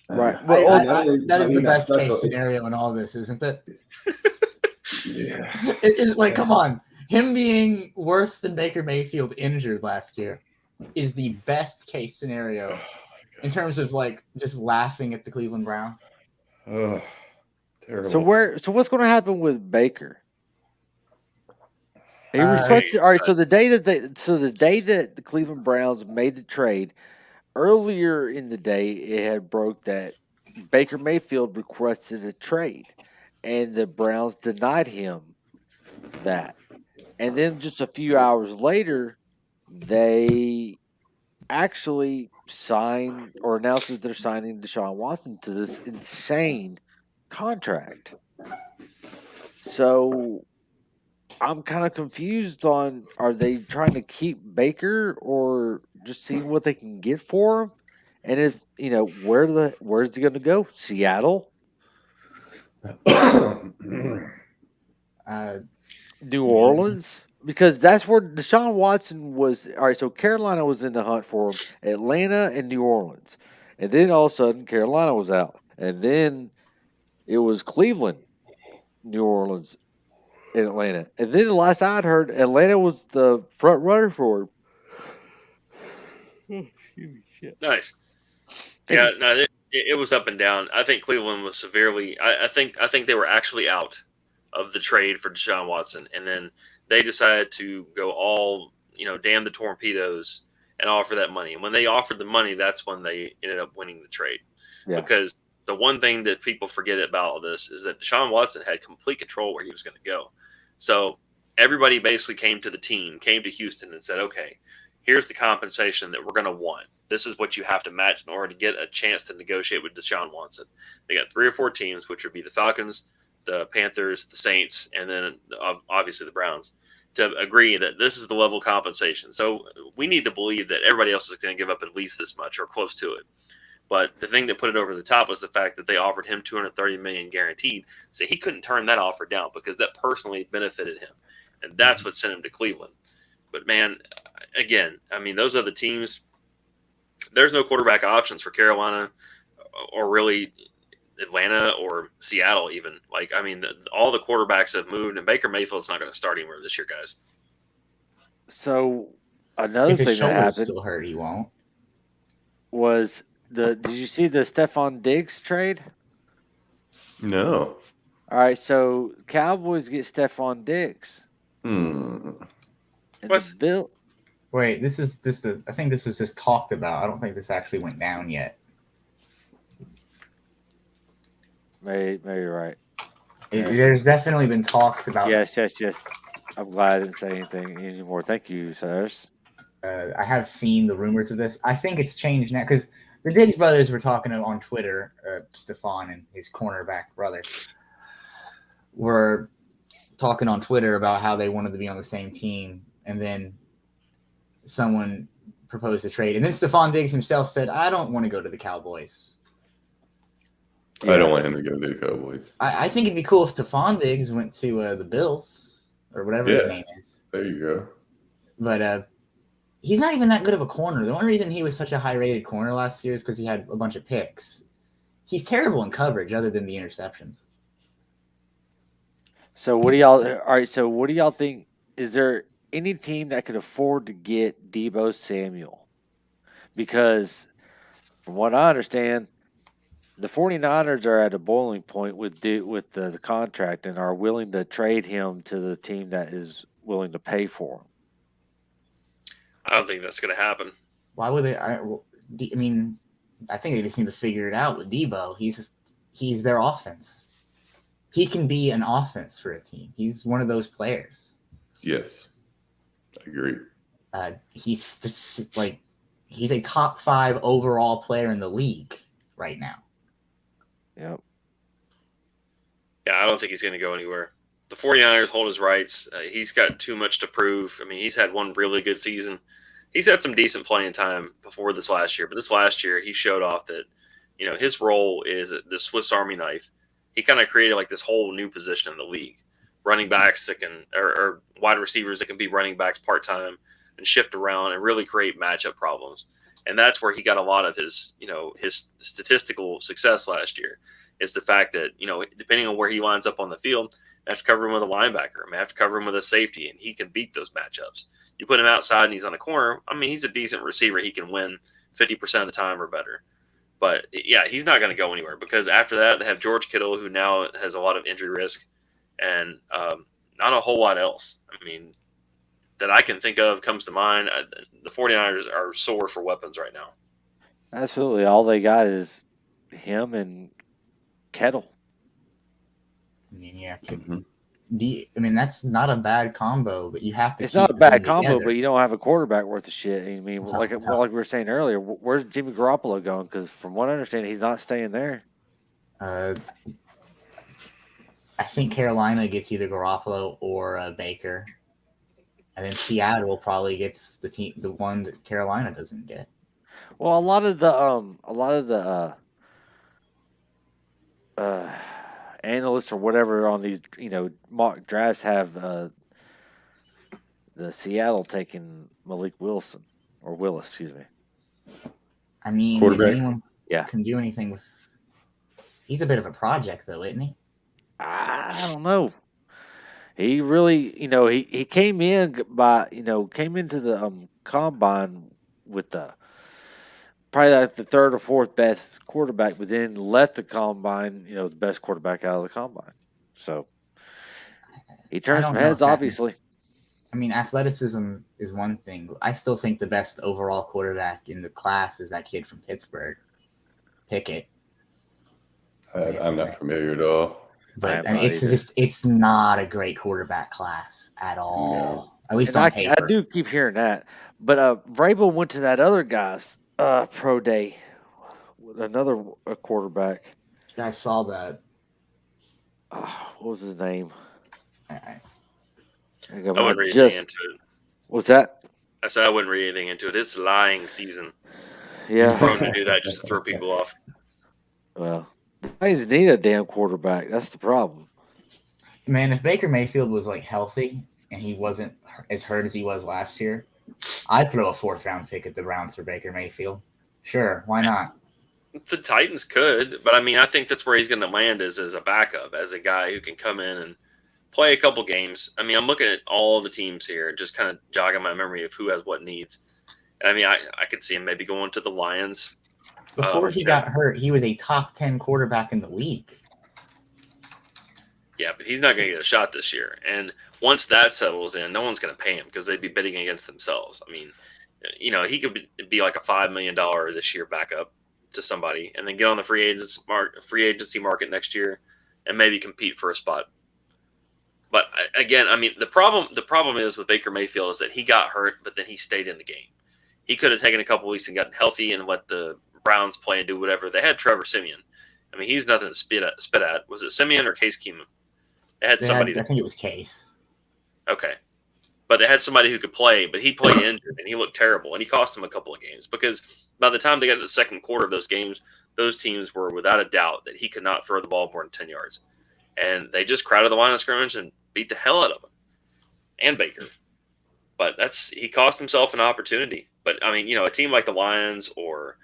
Right. That is the best case scenario in all this, isn't it? Yeah. It's like, come on. Him being worse than Baker Mayfield injured last year is the best case scenario in terms of like just laughing at the Cleveland Browns. Oh, terrible. So what's going to happen with Baker? He requested. All right. So the day that the Cleveland Browns made the trade, earlier in the day, it had broke that Baker Mayfield requested a trade, and the Browns denied him that. And then just a few hours later, they actually signed or announced that they're signing Deshaun Watson to this insane contract. So I'm kind of confused on, are they trying to keep Baker or just seeing what they can get for him? And if, where's he going to go? Seattle? New Orleans? Because that's where Deshaun Watson was. All right, so Carolina was in the hunt for him, Atlanta and New Orleans. And then all of a sudden, Carolina was out. And then it was Cleveland, New Orleans, and Atlanta. And then the last I'd heard, Atlanta was the front runner for him. Nice. Yeah, no, it was up and down. I think Cleveland was severely. I think they were actually out of the trade for Deshaun Watson, and then they decided to go all damn the torpedoes and offer that money. And when they offered the money, that's when they ended up winning the trade. Yeah. Because the one thing that people forget about all this is that Deshaun Watson had complete control where he was going to go. So everybody basically came to Houston and said, okay, here's the compensation that we're going to want. This is what you have to match in order to get a chance to negotiate with Deshaun Watson. They got 3 or 4 teams, which would be the Falcons, the Panthers, the Saints, and then obviously the Browns, to agree that this is the level of compensation. So we need to believe that everybody else is going to give up at least this much or close to it. But the thing that put it over the top was the fact that they offered him $230 million guaranteed. So he couldn't turn that offer down because that personally benefited him. And that's what sent him to Cleveland. But man, again, I mean, those other teams, there's no quarterback options for Carolina or really Atlanta or Seattle even. Like, I mean, all the quarterbacks have moved, and Baker Mayfield's not going to start anywhere this year, guys. So another If his thing that shoulder's happened still hurt, he won't. was did you see the Stephon Diggs trade? No. All right, so Cowboys get Stephon Diggs. Hmm. And What? the Bill. Wait, this is just I think this was just talked about. I don't think this actually went down yet. Maybe you're right. There's definitely been talks about. Yes. I'm glad I didn't say anything anymore. Thank you, sirs. I have seen the rumors of this. I think it's changed now because the Diggs brothers were talking on Twitter. Stephon and his cornerback brother were talking on Twitter about how they wanted to be on the same team, and then someone proposed a trade, and then Stephon Diggs himself said, "I don't want to go to the Cowboys." I don't want him to go to the Cowboys. I think it'd be cool if Stephon Diggs went to the Bills or whatever his name is. There you go. But he's not even that good of a corner. The only reason he was such a high-rated corner last year is because he had a bunch of picks. He's terrible in coverage other than the interceptions. So what do y'all? All right. So what do y'all think? Is there any team that could afford to get Deebo Samuel? Because from what I understand, the 49ers are at a boiling point with the contract and are willing to trade him to the team that is willing to pay for him. I don't think that's going to happen. Why would they? I mean, I think they just need to figure it out with Deebo. He's their offense. He can be an offense for a team. He's one of those players. Yes, I agree. He's just like he's a top 5 overall player in the league right now. Yep. Yeah, I don't think he's going to go anywhere. The 49ers hold his rights. He's got too much to prove. I mean, he's had one really good season. He's had some decent playing time before this last year, but this last year he showed off that, his role is the Swiss Army knife. He kind of created like this whole new position in the league. Running backs that can, or wide receivers that can be running backs part-time and shift around and really create matchup problems. And that's where he got a lot of his statistical success last year. Is the fact that, depending on where he winds up on the field, I have to cover him with a linebacker. I have to cover him with a safety, and he can beat those matchups. You put him outside and he's on a corner, I mean, he's a decent receiver. He can win 50% of the time or better. But, yeah, he's not going to go anywhere because after that they have George Kittle, who now has a lot of injury risk, and not a whole lot else. I mean, that I can think of comes to mind. The 49ers are sore for weapons right now. Absolutely. All they got is him and Kettle. I mean, yeah. That's not a bad combo, but you have to. It's not a bad combo, but you don't have a quarterback worth of shit. I mean, like we were saying earlier, where's Jimmy Garoppolo going? Because from what I understand, he's not staying there. I think Carolina gets either Garoppolo or Baker, and then Seattle probably gets the one that Carolina doesn't get. Well, a lot of the analysts or whatever on these mock drafts have the Seattle taking Malik Willis, excuse me. I mean, if anyone can do anything with, he's a bit of a project though, isn't he? I don't know. He really, he came into the combine with probably like the 3rd or 4th best quarterback, but then left the combine, the best quarterback out of the combine. So he turned some heads, obviously. I mean, athleticism is one thing. But I still think the best overall quarterback in the class is that kid from Pittsburgh, Pickett. I'm not familiar at all. But it's not a great quarterback class at all. At least And on I paper. do keep hearing that. But Vrabel went to that other guy's pro day with another quarterback. I saw that. What was his name? I- I wouldn't read anything into it. What's that? I said I wouldn't read anything into it. It's lying season. Yeah. He's prone to do that just to throw people off. Well, the Lions need a damn quarterback. That's the problem. Man, if Baker Mayfield was like healthy and he wasn't as hurt as he was last year, I'd throw a 4th-round pick at the Browns for Baker Mayfield. Sure, why not? The Titans could, but I mean, I think that's where he's going to land as a backup, as a guy who can come in and play a couple games. I mean, I'm looking at all the teams here, just kind of jogging my memory of who has what needs. And I mean, I could see him maybe going to the Lions. Before he got hurt, he was a top 10 quarterback in the league. Yeah, but he's not going to get a shot this year. And once that settles in, no one's going to pay him because they'd be bidding against themselves. I mean, he could be like a $5 million this year backup to somebody, and then get on the free agency market next year, and maybe compete for a spot. But again, I mean, the problem is with Baker Mayfield is that he got hurt, but then he stayed in the game. He could have taken a couple weeks and gotten healthy and let the Browns play and do whatever. They had Trevor Siemian. I mean, he's nothing to spit at. Was it Siemian or Case Keenum? They had somebody. I think it was Case. Okay. But they had somebody who could play, but he played injured, and he looked terrible, and he cost them a couple of games because by the time they got to the second quarter of those games, those teams were without a doubt that he could not throw the ball more than 10 yards. And they just crowded the line of scrimmage and beat the hell out of him and Baker. But he cost himself an opportunity. But, I mean, a team like the Lions or,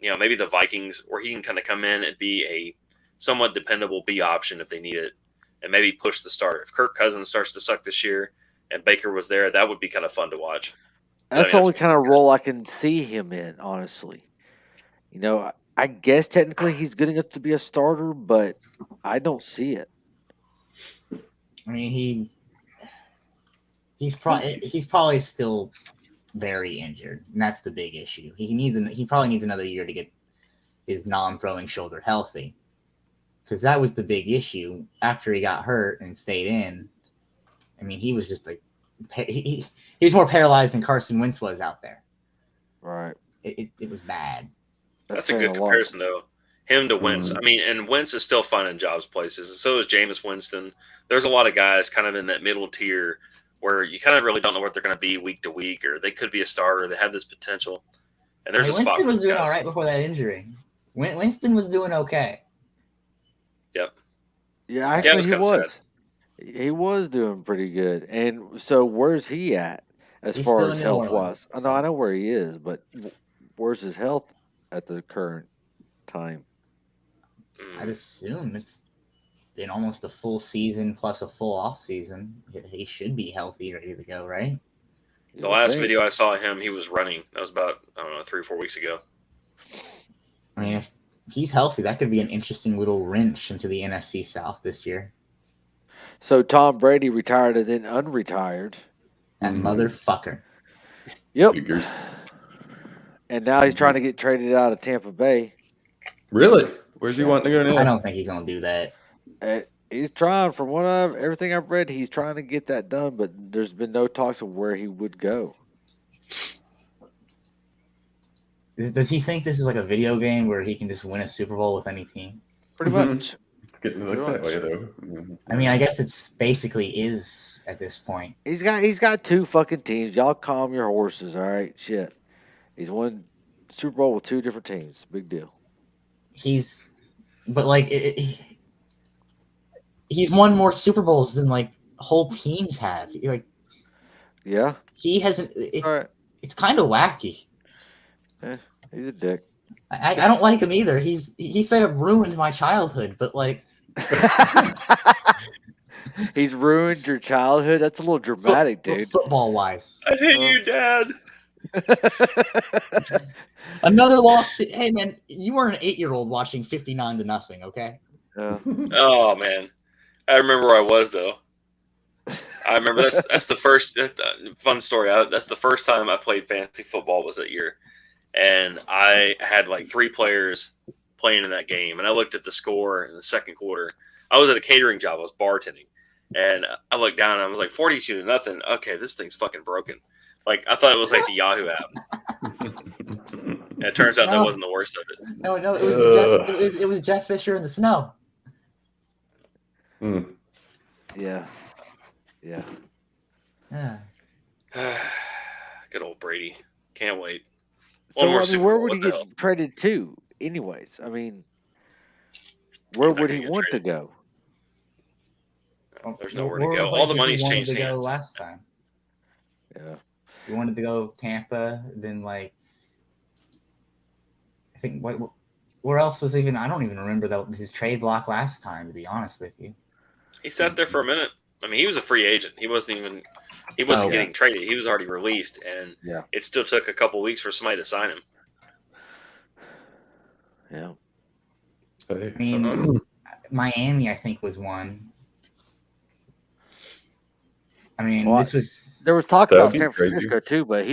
maybe the Vikings, where he can kind of come in and be a somewhat dependable B option if they need it and maybe push the starter. If Kirk Cousins starts to suck this year and Baker was there, that would be kind of fun to watch. That's the only kind of role I can see him in, honestly. I guess technically he's good enough to be a starter, but I don't see it. I mean, he's probably still very injured, and that's the big issue. He probably needs another year to get his non-throwing shoulder healthy, because that was the big issue after he got hurt and stayed in. I mean, he was just like he was more paralyzed than Carson Wentz was out there. Right. It was bad. That's a good comparison, though. Him to Wentz. I mean, and Wentz is still finding jobs places, and so is Jameis Winston. There's a lot of guys kind of in that middle tier where you kind of really don't know what they're going to be week to week, or they could be a starter. They have this potential, and there's a spot. Winston was doing all right before that injury. Winston was doing okay. Yep. Yeah, actually, he was. He was doing pretty good. And so, where's he at as far as health wise? I know where he is, but where's his health at the current time? I'd assume it's been almost a full season plus a full off season. He should be healthy, ready to go, right? The last video I saw of him, he was running. That was about 3 or 4 weeks ago. I mean, if he's healthy, that could be an interesting little wrench into the NFC South this year. So Tom Brady retired and then unretired. That motherfucker. Yep. And now he's trying to get traded out of Tampa Bay. Really? Where's he wanting to go now? I don't think he's going to do that. He's trying. From everything I've read, he's trying to get that done, but there's been no talks of where he would go. Does he think this is like a video game where he can just win a Super Bowl with any team? Pretty much. It's getting to look that way, though. I mean, I guess it's basically is at this point. He's got 2 fucking teams. Y'all calm your horses, all right? Shit. He's won Super Bowl with 2 different teams. Big deal. He's won more Super Bowls than like whole teams have. Yeah. He hasn't. All right. It's kind of wacky. He's a dick. I don't like him either. He straight up ruined my childhood, but like he's ruined your childhood. That's a little dramatic, dude. Football wise, I hate you, Dad. Another loss. Hey man, you were an 8-year-old watching 59-0. Okay. Oh man, I remember where I was though. I remember that's the first fun story. That's the first time I played fantasy football was that year. And I had like 3 players playing in that game. And I looked at the score in the second quarter. I was at a catering job. I was bartending. And I looked down and I was like 42-0. Okay, this thing's fucking broken. Like I thought it was like the Yahoo app. And it turns out that wasn't the worst of it. No, it was Jeff Fisher in the snow. Yeah. Yeah. Good old Brady. Can't wait. So more I mean, Super where Bowl, would he what the get hell? traded to, anyways? I mean, where He's not would gonna he get want to traded. go? There's nowhere to go. All the money's changed to go hands. last time. Yeah. He wanted to go Tampa, then I think where else was even? I don't even remember his trade block last time. To be honest with you, He sat there for a minute. I mean, he was a free agent. He wasn't getting traded. He was already released, and it still took a couple weeks for somebody to sign him. Yeah. I mean, Miami, I think, was one. I mean, there was talk about San Francisco too, but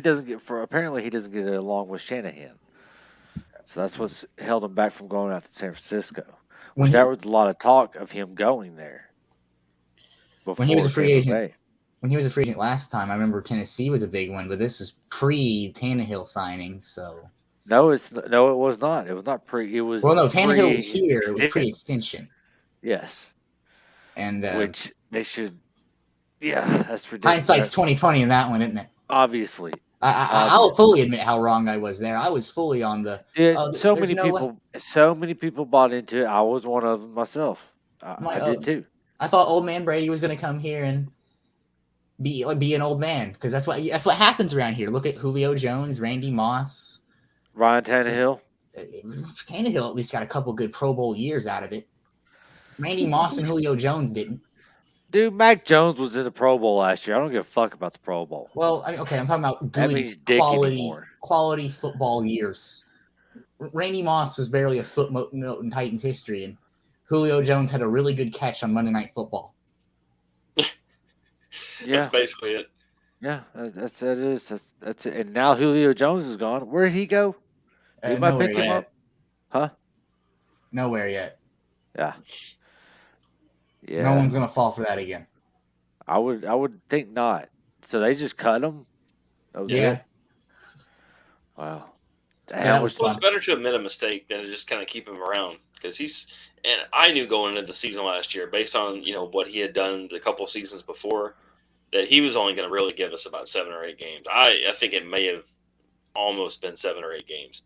apparently he doesn't get along with Shanahan, so that's what's held him back from going out to San Francisco. There was a lot of talk of him going there. When he was a free agent, last time, I remember Tennessee was a big one, but this was pre-Tannehill signing, so. No, it was not. It was not pre. It was Tannehill was here. It was pre-extension. Yes, and which they should. Yeah, that's ridiculous. Hindsight's 20/20 in that one, isn't it? Obviously, I'll fully admit how wrong I was there. I was fully on the. So many people bought into it. I was one of them myself. I did too. I thought old man Brady was going to come here and be an old man, because that's what happens around here. Look at Julio Jones, Randy Moss, Ryan Tannehill. Tannehill at least got a couple good Pro Bowl years out of it. Randy Moss and Julio Jones didn't. Dude, Mac Jones was in the Pro Bowl last year. I don't give a fuck about the Pro Bowl. Well, I mean, okay, I'm talking about good quality football years. Randy Moss was barely a footnote in Titans history, and Julio Jones had a really good catch on Monday Night Football. That's basically it. Yeah, that's it. And now Julio Jones is gone. Where did he go? You might pick him up, huh? Nowhere yet. Yeah. Yeah. No one's gonna fall for that again. I would think not. So they just cut him. Yeah. Wow. Damn, it's better to admit a mistake than to just kind of keep him around, because and I knew going into the season last year, based on what he had done the couple of seasons before, that he was only going to really give us about 7 or 8 games. I think it may have almost been 7 or 8 games.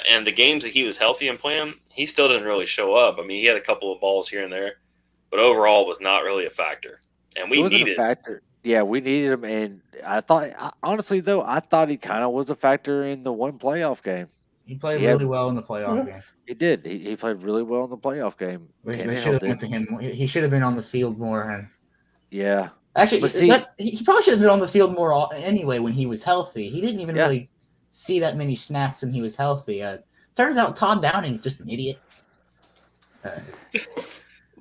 And the games that he was healthy and playing, he still didn't really show up. I mean, he had a couple of balls here and there, but overall was not really a factor. And we needed a factor. Yeah, we needed him. And honestly, though, I thought he kind of was a factor in the one playoff game. He played really well in the playoff game. He did. He played really well in the playoff game. They should have went to him. He should have been on the field more. Yeah. Actually, he probably should have been on the field more anyway when he was healthy. He didn't even really see that many snaps when he was healthy. Turns out Todd Downing's just an idiot.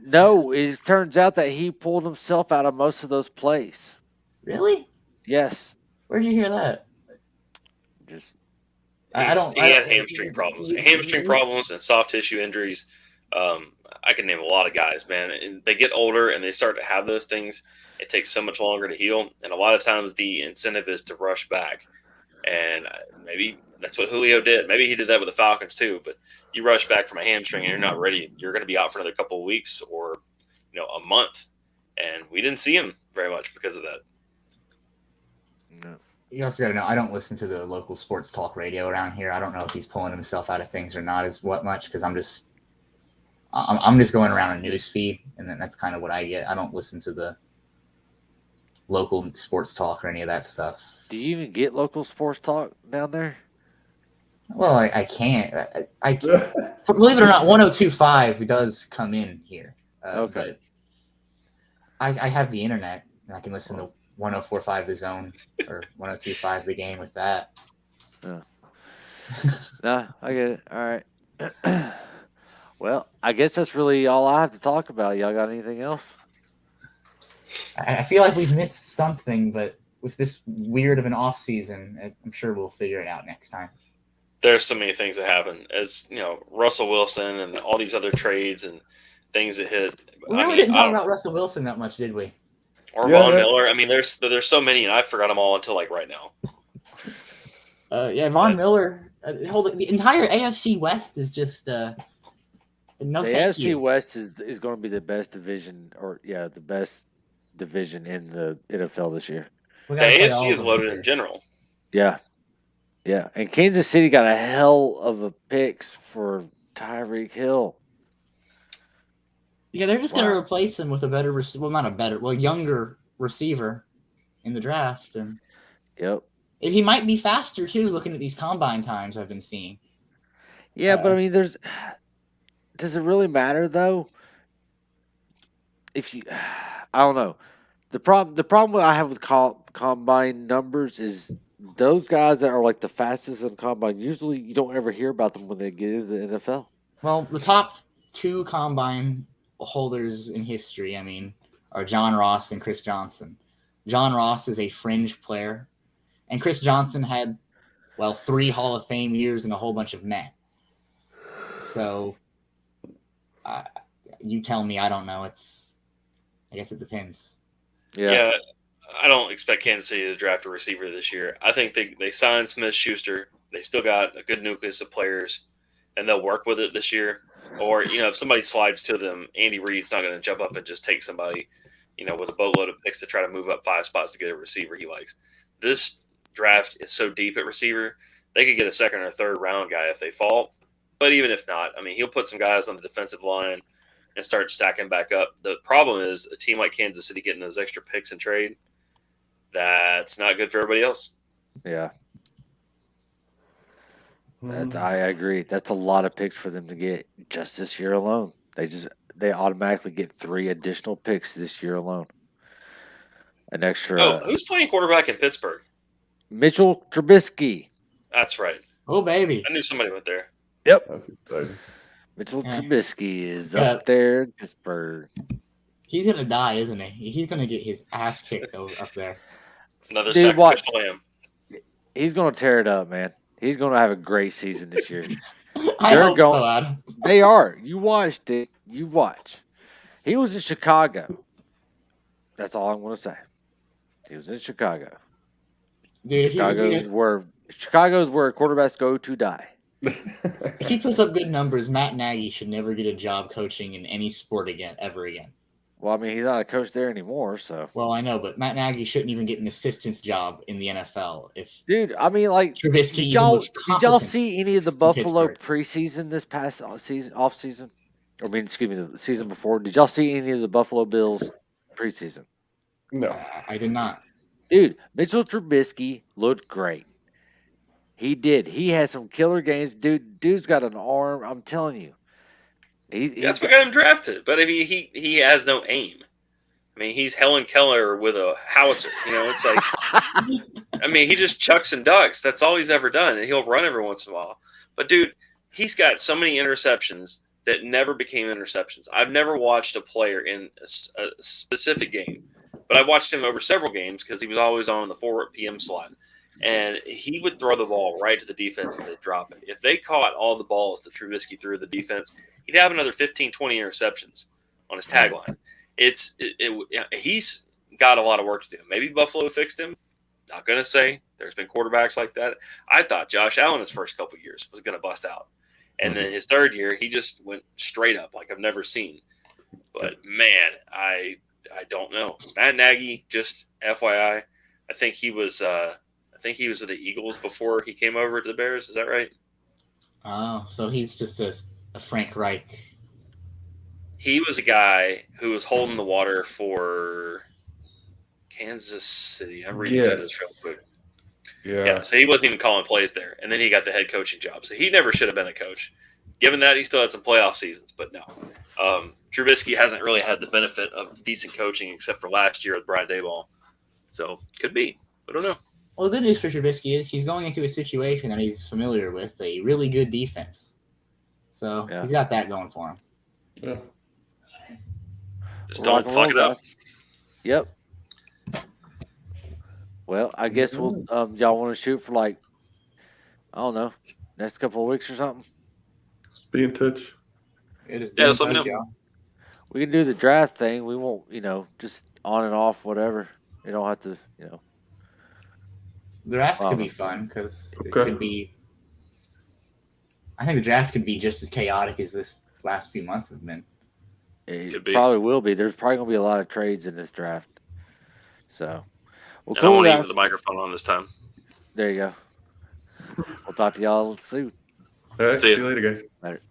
No, it turns out that he pulled himself out of most of those plays. Really? Yes. Where'd you hear that? He had hamstring problems. Hamstring problems and soft tissue injuries. I can name a lot of guys, man. And they get older and they start to have those things. It takes so much longer to heal. And a lot of times the incentive is to rush back. And maybe that's what Julio did. Maybe he did that with the Falcons too. But you rush back from a hamstring and you're not ready. You're going to be out for another couple of weeks or a month. And we didn't see him very much because of that. No. You also got to know, I don't listen to the local sports talk radio around here. I don't know if he's pulling himself out of things or not much, because I'm just going around a news feed, and then that's kind of what I get. I don't listen to the local sports talk or any of that stuff. Do you even get local sports talk down there? Well, I can't. I believe it or not, 102.5 does come in here. Okay. But I have the internet, and I can listen to 104.5 The Zone or 102.5 The Game with that. Yeah. No, I get it. All right. Well, I guess that's really all I have to talk about. Y'all got anything else? I feel like we've missed something, but with this weird of an off season, I'm sure we'll figure it out next time. There's so many things that happen, as Russell Wilson and all these other trades, and things that hit. We I really mean, didn't I talk don't, about Russell Wilson that much, did we? or Yeah, Von yeah. Miller. I mean, there's so many, and I forgot them all until like right now. Yeah, Von Miller. The entire AFC West is just no The thank AFC you. West is going to be the best division, the best division in the NFL this year. We The got to play AFC all is of them this loaded year. in general. Yeah, yeah. And Kansas City got a hell of a picks for Tyreek Hill. Yeah, they're just going to Wow. replace him with a better, not a better, younger receiver in the draft, and Yep. he might be faster too. Looking at these combine times I've been seeing. Yeah, but I mean, does it really matter though? If you, I don't know. The problem I have with combine numbers is those guys that are like the fastest in combine. Usually, you don't ever hear about them when they get into the NFL. Well, the top 2 combine holders in history, I mean, are John Ross and Chris Johnson. John Ross is a fringe player, and Chris Johnson had 3 Hall of Fame years and a whole bunch of men. So, you tell me. I don't know. I guess it depends. Yeah, I don't expect Kansas City to draft a receiver this year. I think they signed Smith-Schuster. They still got a good nucleus of players, and they'll work with it this year. Or, if somebody slides to them, Andy Reid's not going to jump up and just take somebody, with a boatload of picks to try to move up 5 spots to get a receiver he likes. This draft is so deep at receiver, they could get a second or third round guy if they fall. But even if not, I mean, he'll put some guys on the defensive line and start stacking back up. The problem is a team like Kansas City getting those extra picks in trade, that's not good for everybody else. Yeah. I agree. That's a lot of picks for them to get just this year alone. They automatically get 3 additional picks this year alone. An extra. Who's playing quarterback in Pittsburgh? Mitchell Trubisky. That's right. Oh, baby. I knew somebody went there. Yep. That's exciting. Mitchell Trubisky is Yeah. up there in Pittsburgh. He's going to die, isn't he? He's going to get his ass kicked up there. Another Dude, sacrificial lamb. He's going to tear it up, man. He's going to have a great season this year. I hope so, Adam. They are. You watched it. You watch. He was in Chicago. That's all I'm going to say. He was in Chicago. Dude, Chicago's where quarterbacks go to die. If he puts up good numbers, Matt Nagy should never get a job coaching in any sport ever again. Well, I mean, he's not a coach there anymore, so. Well, I know, but Matt Nagy shouldn't even get an assistant's job in the NFL. Dude, I mean, like, Trubisky did y'all see any of the Buffalo Pittsburgh. preseason this past off season? The season before. Did y'all see any of the Buffalo Bills preseason? No. I did not. Dude, Mitchell Trubisky looked great. He did. He had some killer games. Dude's got an arm. I'm telling you. That's what got him drafted. But I mean, he has no aim. I mean, he's Helen Keller with a howitzer. It's like, I mean, he just chucks and ducks. That's all he's ever done. And he'll run every once in a while. But, dude, he's got so many interceptions that never became interceptions. I've never watched a player in a specific game, but I've watched him over several games because he was always on the 4 p.m. slot. And he would throw the ball right to the defense and they'd drop it. If they caught all the balls that Trubisky threw at the defense, he'd have another 15, 20 interceptions on his tagline. He's got a lot of work to do. Maybe Buffalo fixed him. Not going to say. There's been quarterbacks like that. I thought Josh Allen his first couple years was going to bust out. And then his third year, he just went straight up like I've never seen. But, man, I don't know. Matt Nagy, just FYI, I think he was with the Eagles before he came over to the Bears. Is that right? Oh, so he's just a Frank Reich. He was a guy who was holding the water for Kansas City. I'm reading this real quick. Yeah, so he wasn't even calling plays there. And then he got the head coaching job. So he never should have been a coach. Given that, he still had some playoff seasons, but no. Trubisky hasn't really had the benefit of decent coaching except for last year with Brian Daboll. So could be. I don't know. Well, the good news for Trubisky is he's going into a situation that he's familiar with, a really good defense. So he's got that going for him. Yeah. Just don't fuck it up. Yep. Well, I guess we'll y'all want to shoot for I don't know, next couple of weeks or something. Just be in touch. It is let me know. We can do the draft thing. We won't, just on and off, whatever. You don't have to, The draft could be promise. fun because it Okay. could be. I think the draft could be just as chaotic as this last few months have been. It Could be. probably will be. There's probably gonna be a lot of trades in this draft. So, well, And I cool won't eat guys. with the microphone on this time. There you go. We'll talk to y'all soon. All right. See ya. See you later, guys. Later.